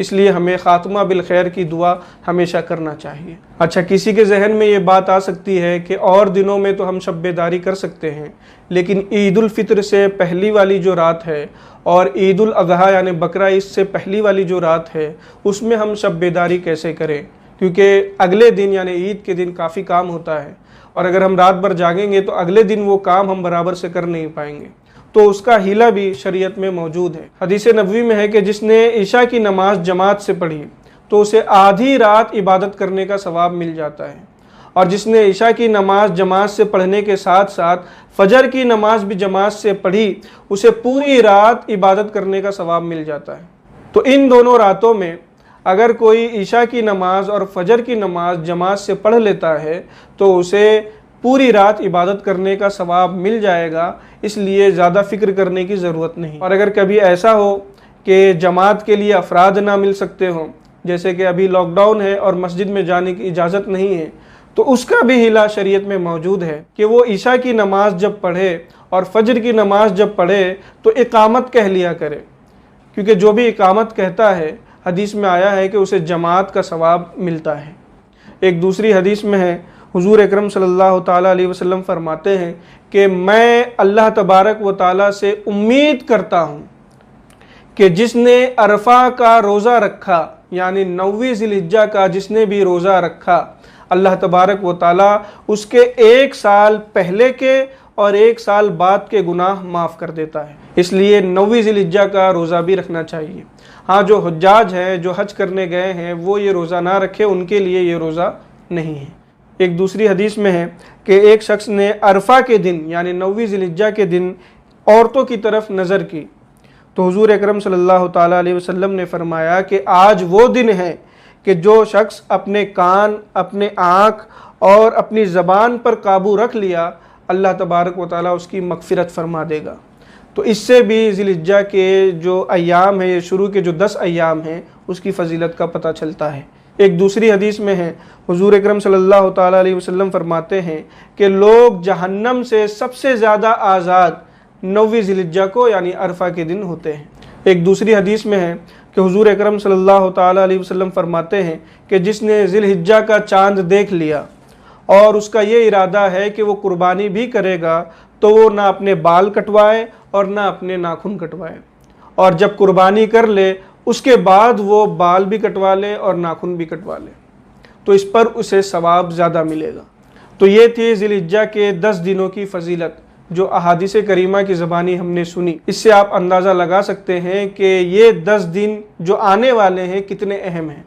اس لیے ہمیں خاتمہ بالخیر کی دعا ہمیشہ کرنا چاہیے۔ اچھا، کسی کے ذہن میں یہ بات آ سکتی ہے کہ اور دنوں میں تو ہم شب بیداری کر سکتے ہیں، لیکن عید الفطر سے پہلی والی جو رات ہے اور عید الاضحیٰ یعنی بقرہ عید سے پہلی والی جو رات ہے اس میں ہم شب بیداری کیسے کریں؟ کیونکہ اگلے دن یعنی عید کے دن کافی کام ہوتا ہے، اور اگر ہم رات بھر جاگیں گے تو اگلے دن وہ کام ہم برابر سے کر نہیں پائیں گے، تو اس کا حیلہ بھی شریعت میں موجود ہے۔ حدیث نبوی میں ہے کہ جس نے عشاء کی نماز جماعت سے پڑھی تو اسے آدھی رات عبادت کرنے کا ثواب مل جاتا ہے، اور جس نے عشاء کی نماز جماعت سے پڑھنے کے ساتھ ساتھ فجر کی نماز بھی جماعت سے پڑھی اسے پوری رات عبادت کرنے کا ثواب مل جاتا ہے۔ تو ان دونوں راتوں میں اگر کوئی عشاء کی نماز اور فجر کی نماز جماعت سے پڑھ لیتا ہے تو اسے پوری رات عبادت کرنے کا ثواب مل جائے گا، اس لیے زیادہ فکر کرنے کی ضرورت نہیں۔ اور اگر کبھی ایسا ہو کہ جماعت کے لیے افراد نہ مل سکتے ہوں، جیسے کہ ابھی لاک ڈاؤن ہے اور مسجد میں جانے کی اجازت نہیں ہے، تو اس کا بھی حیلہ شریعت میں موجود ہے کہ وہ عشاء کی نماز جب پڑھے اور فجر کی نماز جب پڑھے تو اقامت کہہ لیا کرے، کیونکہ جو بھی اقامت کہتا ہے حدیث میں آیا ہے کہ اسے جماعت کا ثواب ملتا ہے۔ ایک دوسری حدیث میں ہے، حضور اکرم صلی اللہ تعالیٰ علیہ وسلم فرماتے ہیں کہ میں اللہ تبارک و تعالیٰ سے امید کرتا ہوں کہ جس نے عرفہ کا روزہ رکھا یعنی 9ویں ذی الحجہ کا جس نے بھی روزہ رکھا، اللہ تبارک و تعالیٰ اس کے 1 سال پہلے کے اور 1 سال بعد کے گناہ معاف کر دیتا ہے۔ اس لیے 9ویں ذی الحجہ کا روزہ بھی رکھنا چاہیے۔ ہاں، جو حجاج ہیں، جو حج کرنے گئے ہیں، وہ یہ روزہ نہ رکھے، ان کے لیے یہ روزہ نہیں ہے۔ ایک دوسری حدیث میں ہے کہ ایک شخص نے عرفہ کے دن یعنی 9ویں ذی الحجہ کے دن عورتوں کی طرف نظر کی تو حضور اکرم صلی اللہ تعالیٰ علیہ وسلم نے فرمایا کہ آج وہ دن ہے کہ جو شخص اپنے کان، اپنے آنکھ اور اپنی زبان پر قابو رکھ لیا، اللہ تبارک و تعالیٰ اس کی مغفرت فرما دے گا۔ تو اس سے بھی ذی الحجہ کے جو ایام ہیں، شروع کے جو 10 ایام ہیں، اس کی فضیلت کا پتہ چلتا ہے۔ ایک دوسری حدیث میں ہے، حضور اکرم صلی اللہ تعالیٰ علیہ وسلم فرماتے ہیں کہ لوگ جہنم سے سب سے زیادہ آزاد 9ویں ذی الحجہ کو یعنی عرفہ کے دن ہوتے ہیں۔ ایک دوسری حدیث میں ہے کہ حضور اکرم صلی اللہ تعالیٰ علیہ وسلم فرماتے ہیں کہ جس نے ذی الحجہ کا چاند دیکھ لیا اور اس کا یہ ارادہ ہے کہ وہ قربانی بھی کرے گا تو وہ نہ اپنے بال کٹوائے اور نہ اپنے ناخن کٹوائے، اور جب قربانی کر لے اس کے بعد وہ بال بھی کٹوا لے اور ناخن بھی کٹوا لے، تو اس پر اسے ثواب زیادہ ملے گا۔ تو یہ تھی ذی الحجہ کے 10 دنوں کی فضیلت جو احادیث کریمہ کی زبانی ہم نے سنی۔ اس سے آپ اندازہ لگا سکتے ہیں کہ یہ 10 دن جو آنے والے ہیں کتنے اہم ہیں۔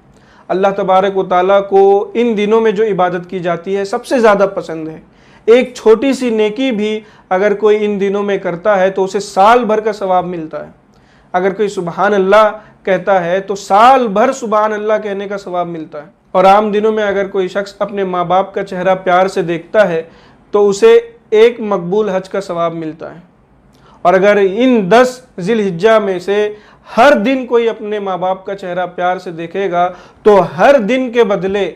اللہ تبارک و تعالیٰ کو ان دنوں میں جو عبادت کی جاتی ہے سب سے زیادہ پسند ہے۔ ایک چھوٹی سی نیکی بھی اگر کوئی ان دنوں میں کرتا ہے تو اسے سال بھر کا ثواب ملتا ہے۔ اگر کوئی سبحان اللہ کہتا ہے تو سال بھر سبحان اللہ کہنے کا ثواب ملتا ہے۔ اور عام دنوں میں اگر کوئی شخص اپنے ماں باپ کا چہرہ پیار سے دیکھتا ہے تو اسے ایک مقبول حج کا ثواب ملتا ہے۔ اور اگر ان 10 ذی الحجہ میں سے ہر دن کوئی اپنے ماں باپ کا چہرہ پیار سے دیکھے گا تو ہر دن کے بدلے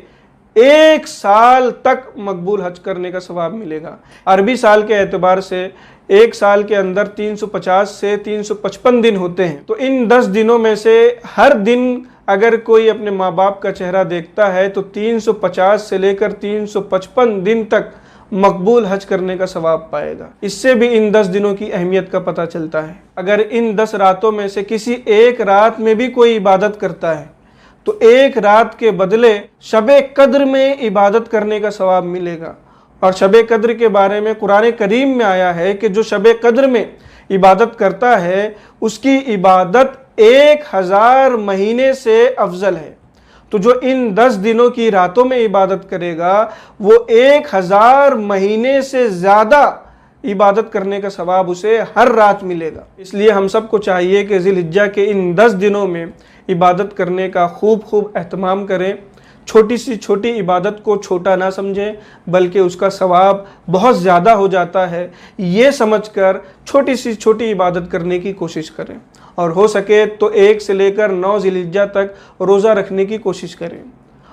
1 سال تک مقبول حج کرنے کا ثواب ملے گا۔ عربی سال کے اعتبار سے 1 سال کے اندر 350 سے 355 دن ہوتے ہیں، تو ان 10 دنوں میں سے ہر دن اگر کوئی اپنے ماں باپ کا چہرہ دیکھتا ہے تو 350 سے لے کر 355 دن تک مقبول حج کرنے کا ثواب پائے گا۔ اس سے بھی ان 10 دنوں کی اہمیت کا پتہ چلتا ہے۔ اگر ان 10 راتوں میں سے کسی ایک رات میں بھی کوئی عبادت کرتا ہے تو ایک رات کے بدلے شب قدر میں عبادت کرنے کا ثواب ملے گا۔ اور شب قدر کے بارے میں قرآن کریم میں آیا ہے کہ جو شب قدر میں عبادت کرتا ہے اس کی عبادت 1000 مہینے سے افضل ہے۔ تو جو ان 10 دنوں کی راتوں میں عبادت کرے گا وہ 1000 مہینے سے زیادہ عبادت کرنے کا ثواب اسے ہر رات ملے گا۔ اس لیے ہم سب کو چاہیے کہ ذی الحجہ کے ان 10 دنوں میں عبادت کرنے کا خوب اہتمام کریں۔ چھوٹی سی چھوٹی عبادت کو چھوٹا نہ سمجھیں بلکہ اس کا ثواب بہت زیادہ ہو جاتا ہے، یہ سمجھ کر چھوٹی سی چھوٹی عبادت کرنے کی کوشش کریں، اور ہو سکے تو 1 سے لے کر 9 ذی الحجہ تک روزہ رکھنے کی کوشش کریں۔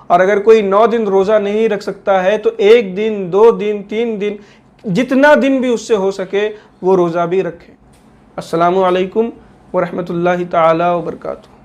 اور اگر کوئی 9 دن روزہ نہیں رکھ سکتا ہے تو 1 دن 2 دن 3 دن جتنا دن بھی اس سے ہو سکے وہ روزہ بھی رکھیں۔ السلام علیکم ورحمۃ اللہ تعالی وبرکاتہ۔